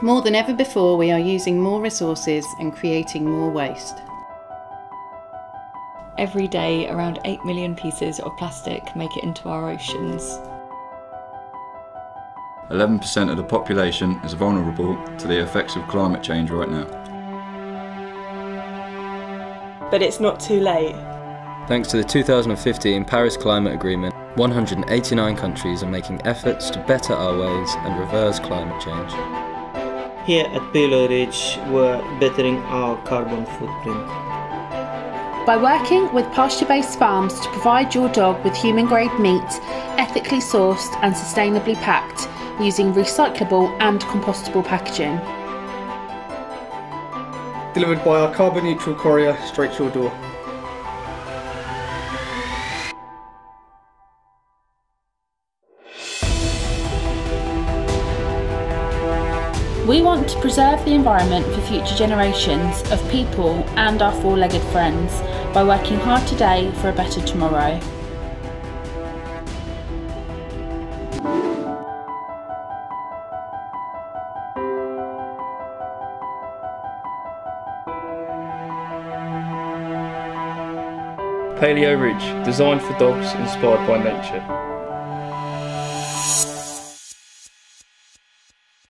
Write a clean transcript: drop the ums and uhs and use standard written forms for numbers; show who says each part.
Speaker 1: More than ever before, we are using more resources and creating more waste.
Speaker 2: Every day, around 8 million pieces of plastic make it into our oceans.
Speaker 3: 11% of the population is vulnerable to the effects of climate change right now.
Speaker 4: But it's not too late.
Speaker 5: Thanks to the 2015 Paris Climate Agreement, 189 countries are making efforts to better our ways and reverse climate change.
Speaker 6: Here at Paleo Ridge, we're bettering our carbon footprint.
Speaker 7: By working with pasture-based farms to provide your dog with human-grade meat, ethically sourced and sustainably packed, using recyclable and compostable packaging.
Speaker 8: Delivered by our carbon-neutral courier straight to your door.
Speaker 7: We want to preserve the environment for future generations of people and our four-legged friends by working hard today for a better tomorrow.
Speaker 9: Paleo Ridge, designed for dogs, inspired by nature.